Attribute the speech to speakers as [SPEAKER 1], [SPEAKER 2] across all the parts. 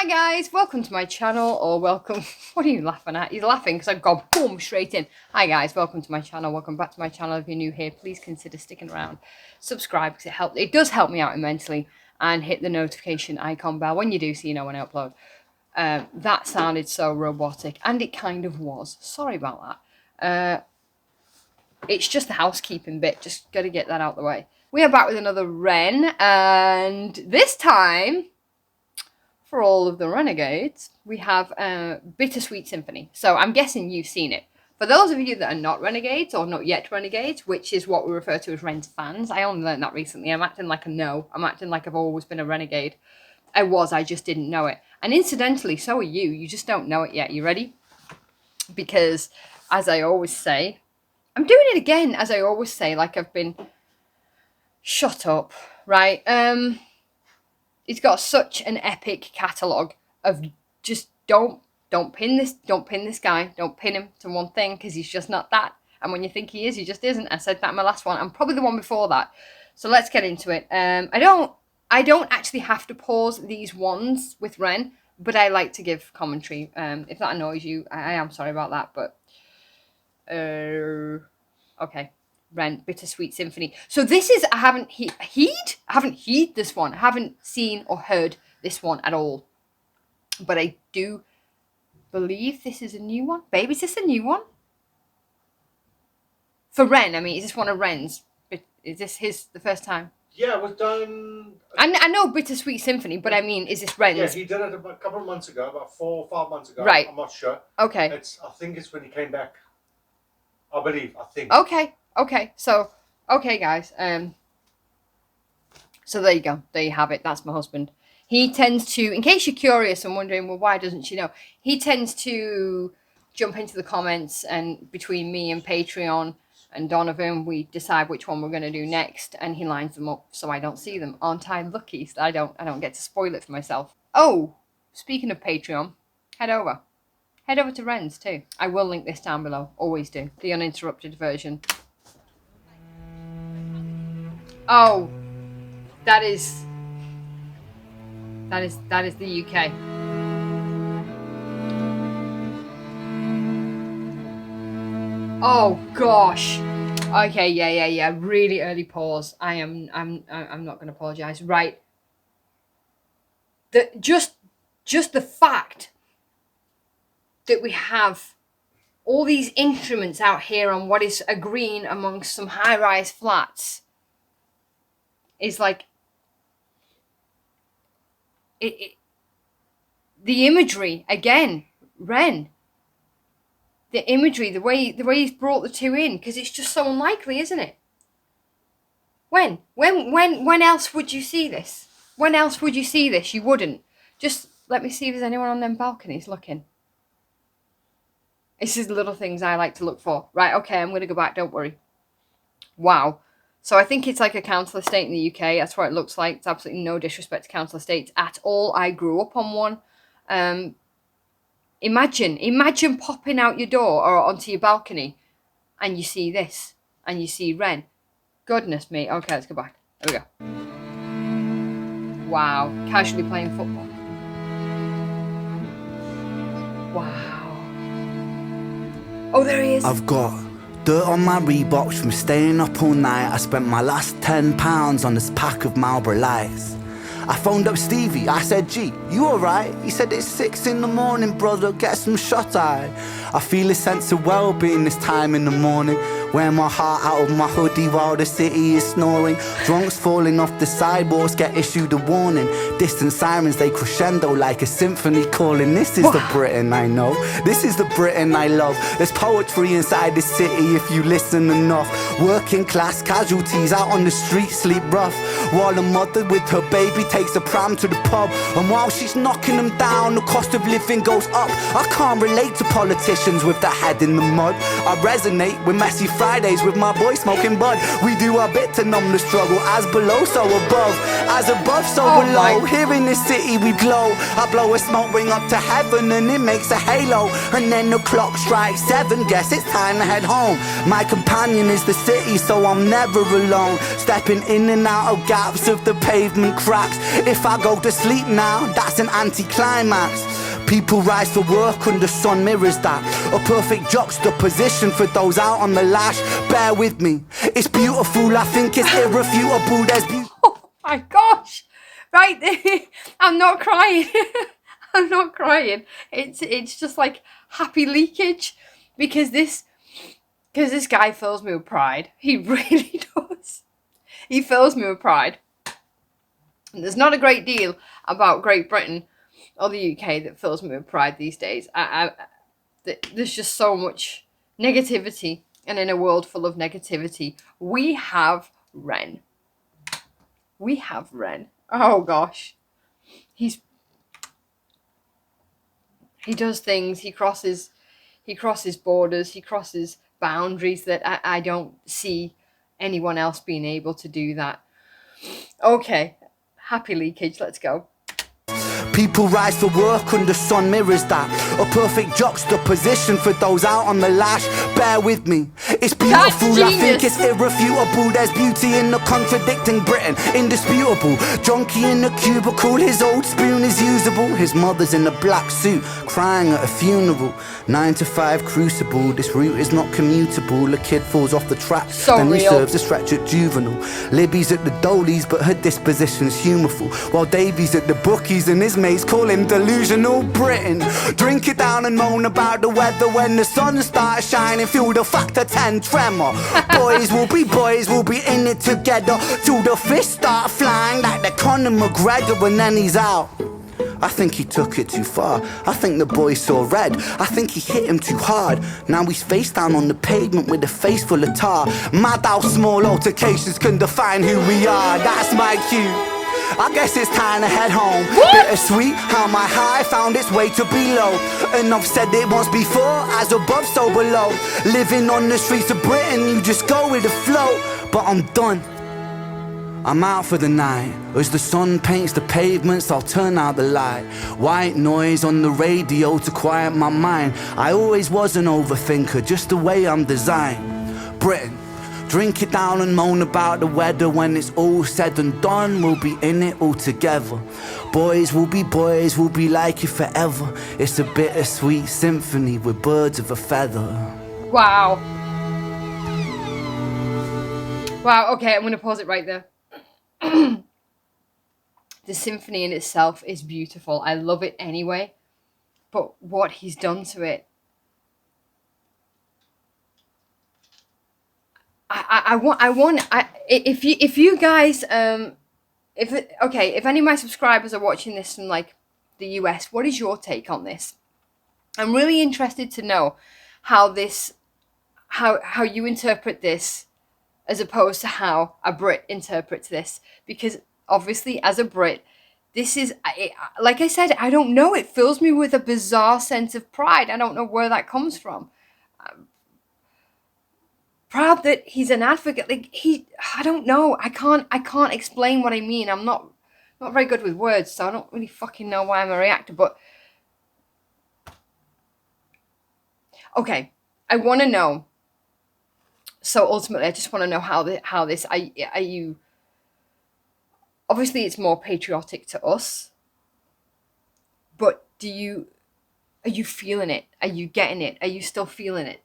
[SPEAKER 1] Hi guys, welcome to my channel, or welcome, what are you laughing at? You're laughing because I've gone boom straight in. Hi guys, welcome to my channel, welcome back to my channel. If you're new here, please consider sticking around. Subscribe because it does help me out immensely, and hit the notification icon bell when you do so you know when I upload. That sounded so robotic, and it kind of was. Sorry about that. It's just the housekeeping bit, just got to get that out the way. We are back with another Ren, and this time, for all of the renegades, we have Sweet Symphony. So I'm guessing you've seen it. For those of you that are not renegades, or not yet renegades, which is what we refer to as Ren's fans, I only learned that recently. I'm acting like I'm acting like I've always been a renegade. I just didn't know it. And incidentally, so are you. You just don't know it yet. You ready? Because, as I always say, I'm doing it again, as I always say, like I've been... Shut up, right? He's got such an epic catalogue of just don't pin this guy, don't pin him to one thing, because he's just not that. And when you think he is, he just isn't. I said that in my last one, and probably the one before that. So let's get into it. I don't actually have to pause these ones with Ren, but I like to give commentary. If that annoys you, I am sorry about that, but okay. Ren, Sweet Symphony. So this is, I haven't heard this one. I haven't seen or heard this one at all. But I do believe this is a new one. Babe, is this a new one? For Ren, I mean, is this one of Ren's? Is this the first time?
[SPEAKER 2] Yeah, it was done...
[SPEAKER 1] I know Sweet Symphony, but I mean, is this Ren's?
[SPEAKER 2] Yeah, he did it a couple of months ago, about 4 or 5 months ago.
[SPEAKER 1] Right.
[SPEAKER 2] I'm not sure.
[SPEAKER 1] Okay.
[SPEAKER 2] I think it's when he came back. I think.
[SPEAKER 1] Okay, so, okay, guys, so there you go, there you have it, that's my husband. He tends to, in case you're curious and wondering, well, why doesn't she know, he tends to jump into the comments, and between me and Patreon and Donovan, we decide which one we're going to do next, and he lines them up so I don't see them. Aren't I lucky? So I don't get to spoil it for myself. Oh, speaking of Patreon, head over to Ren's too. I will link this down below, always do, the uninterrupted version. Oh, that is the UK. Oh gosh. Okay, yeah. Really early pause. I'm not going to apologize. Right. Just the fact that we have all these instruments out here on what is a green amongst some high-rise flats is like the imagery again, Ren. The imagery, the way he's brought the two in, because it's just so unlikely, isn't it? When else would you see this? When else would you see this? You wouldn't. Just let me see if there's anyone on them balconies looking. This is the little things I like to look for. Right, okay, I'm going to go back, don't worry. Wow. So I think it's like a council estate in the UK. That's what it looks like. It's absolutely no disrespect to council estates at all. I grew up on one. Imagine popping out your door or onto your balcony and you see this and you see Ren. Goodness me. Okay, let's go back. There we go. Wow. Casually playing football. Wow. Oh, there he is.
[SPEAKER 3] I've got dirt on my Reeboks from staying up all night. I spent my last £10 on this pack of Marlboro Lights. I phoned up Stevie, I said, G, you alright? He said, it's 6 in the morning, brother, get some shut-eye. I feel a sense of well-being this time in the morning. Wear my heart out of my hoodie while the city is snoring. Drunks falling off the sidewalks get issued a warning. Distant sirens, they crescendo like a symphony calling. This is the Britain I know, this is the Britain I love. There's poetry inside this city if you listen enough. Working class casualties out on the street sleep rough, while a mother with her baby takes a pram to the pub. And while she's knocking them down, the cost of living goes up. I can't relate to politicians with their head in the mud. I resonate with messy Fridays with my boy smoking bud. We do our bit to numb the struggle. As below, so above. As above, so below. Here in this city we glow. I blow a smoke ring up to heaven and it makes a halo. And then the clock strikes 7. Guess it's time to head home. My companion is the city, so I'm never alone. Stepping in and out of gas gaps of the pavement cracks. If I go to sleep now, that's an anticlimax. People rise for work under sun mirrors that. A perfect juxtaposition for those out on the lash. Bear with me, it's beautiful, I think it's irrefutable. There's beauty.
[SPEAKER 1] Oh my gosh! Right, I'm not crying. I'm not crying. It's just like happy leakage because this guy fills me with pride. He really does. He fills me with pride. And there's not a great deal about Great Britain or the UK that fills me with pride these days. There's just so much negativity, and in a world full of negativity, we have Ren. We have Ren. Oh gosh, he does things. He crosses borders. He crosses boundaries that I don't see anyone else being able to do that. Okay, happy leakage. Let's go.
[SPEAKER 3] People rise for work under sun mirrors that. A perfect juxtaposition for those out on the lash. Bear with me, it's beautiful, I think it's irrefutable. There's beauty in the contradicting Britain, indisputable. Junkie in the cubicle, his old spoon is usable. His mother's in a black suit, crying at a funeral. 9 to 5 crucible, this route is not commutable. A kid falls off the track,
[SPEAKER 1] so
[SPEAKER 3] then
[SPEAKER 1] real.
[SPEAKER 3] He serves a stretch at juvenile. Libby's at the Dolies, but her disposition's humorful. While Davy's at the bookies and his mates call him delusional Britain. Drink it down and moan about the weather when the sun starts shining. Feel the factor 10 tremor. Boys will be in it together till the fists start flying like the Conor McGregor, and then he's out. I think he took it too far. I think the boy saw red. I think he hit him too hard. Now he's face down on the pavement with a face full of tar. Mad how small altercations can define who we are. That's my cue. I guess it's time to head home. Bittersweet how my high found its way to below. And I've said it once before, as above so below. Living on the streets of Britain, you just go with the flow. But I'm done, I'm out for the night. As the sun paints the pavements, I'll turn out the light. White noise on the radio to quiet my mind. I always was an overthinker, just the way I'm designed. Britain, drink it down and moan about the weather. When it's all said and done, we'll be in it all together. Boys, we'll be like you forever. It's a bittersweet symphony with birds of a feather.
[SPEAKER 1] Wow. Wow, okay, I'm going to pause it right there. The symphony in itself is beautiful. I love it anyway. But what he's done to it, if you guys if any of my subscribers are watching this from like the US, what is your take on this? I'm really interested to know how you interpret this as opposed to how a Brit interprets this, because obviously as a Brit, this is, like I said, I don't know, it fills me with a bizarre sense of pride. I don't know where that comes from. Proud that he's an advocate. Like I don't know. I can't explain what I mean. I'm not very good with words, so I don't really fucking know why I'm a reactor. But okay, I want to know. So ultimately, I just want to know how this. Are you? Obviously, it's more patriotic to us. But are you feeling it? Are you getting it? Are you still feeling it?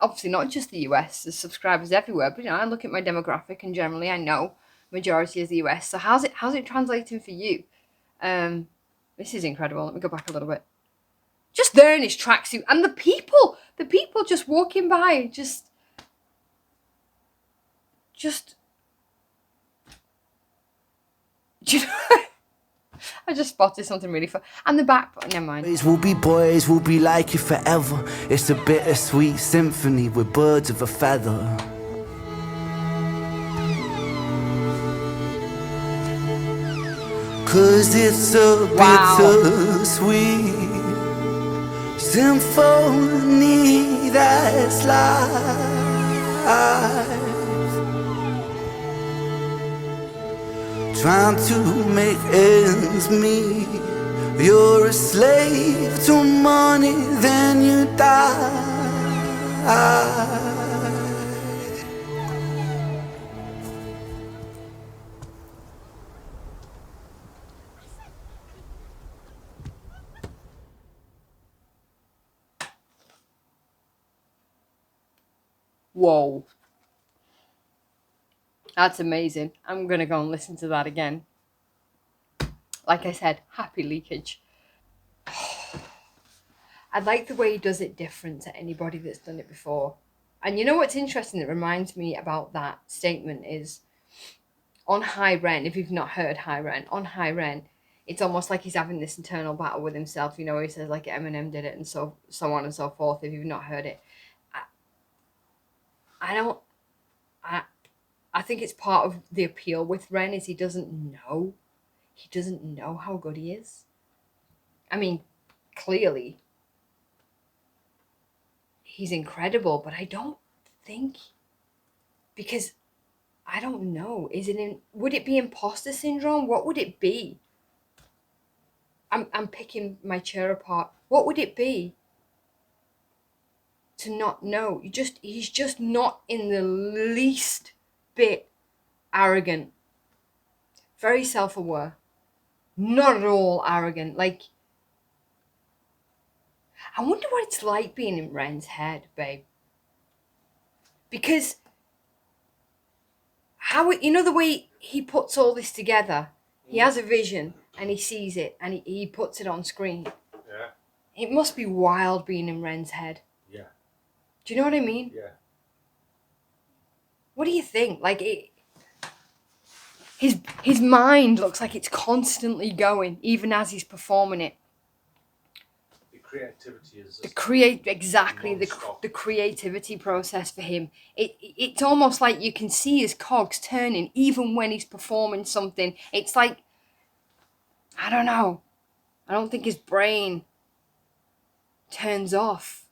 [SPEAKER 1] Obviously not just the US, there's subscribers everywhere, but I look at my demographic and generally I know majority is the US. So how's it translating for you? This is incredible. Let me go back a little bit. Just there in his tracksuit, and the people just walking by, just do you know? I just spotted something really fun. And the back, but never mind.
[SPEAKER 3] Boys will be like you forever. It's a bittersweet symphony with birds of a feather. Cause it's a bittersweet symphony that's life. Trying to make ends meet. You're a slave to money, then you die.
[SPEAKER 1] Whoa. That's amazing. I'm going to go and listen to that again. Like I said, happy leakage. I like the way he does it different to anybody that's done it before. And you know what's interesting that reminds me about that statement is on High Ren, if you've not heard High Ren, on High Ren, it's almost like he's having this internal battle with himself. You know, he says like Eminem did it and so on and so forth. If you've not heard it, I think it's part of the appeal with Ren is he doesn't know how good he is. I mean, clearly he's incredible, but I don't think, because I don't know. Would it be imposter syndrome? What would it be? I'm picking my chair apart. What would it be to not know? He's just not in the least bit arrogant. Very self-aware. Not at all arrogant. Like, I wonder what it's like being in Ren's head, babe. Because you know the way he puts all this together? He has a vision and he sees it and he puts it on screen.
[SPEAKER 2] Yeah.
[SPEAKER 1] It must be wild being in Ren's head.
[SPEAKER 2] Yeah.
[SPEAKER 1] Do you know what I mean?
[SPEAKER 2] Yeah.
[SPEAKER 1] What do you think? Like, his mind looks like it's constantly going, even as he's performing it.
[SPEAKER 2] The creativity is
[SPEAKER 1] The creativity process for him. It's almost like you can see his cogs turning even when he's performing something. It's like, I don't know. I don't think his brain turns off,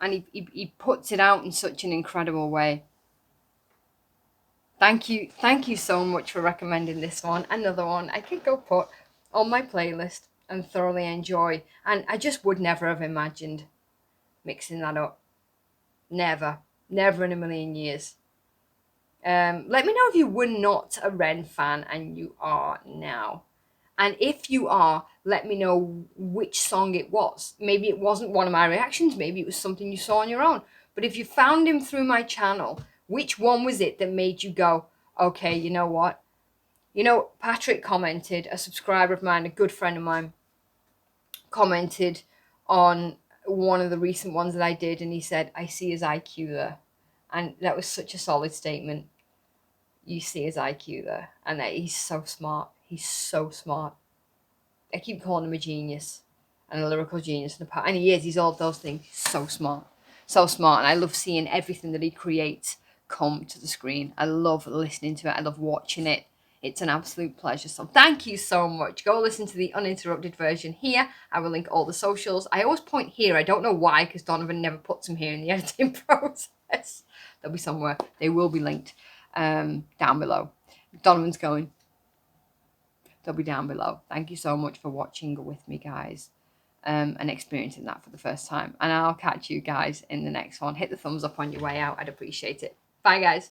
[SPEAKER 1] and he puts it out in such an incredible way. Thank you so much for recommending this one. Another one I could go put on my playlist and thoroughly enjoy. And I just would never have imagined mixing that up. Never in a million years. Let me know if you were not a Ren fan and you are now. And if you are, let me know which song it was. Maybe it wasn't one of my reactions. Maybe it was something you saw on your own. But if you found him through my channel, which one was it that made you go, okay, you know what? You know, Patrick commented, a subscriber of mine, a good friend of mine, commented on one of the recent ones that I did, and he said, I see his IQ there. And that was such a solid statement. You see his IQ there. And that he's so smart. He's so smart. I keep calling him a genius and a lyrical genius. And he is. He's all of those things. He's so smart. So smart. And I love seeing everything that he creates come to the screen. I love listening to it. I love watching it. It's an absolute pleasure. So thank you so much. Go listen to the uninterrupted version here. I will link all the socials. I always point here. I don't know why, because Donovan never puts them here in the editing process. They'll be somewhere. They will be linked down below. Donovan's going. They'll be down below. Thank you so much for watching with me, guys, and experiencing that for the first time. And I'll catch you guys in the next one. Hit the thumbs up on your way out. I'd appreciate it. Bye, guys.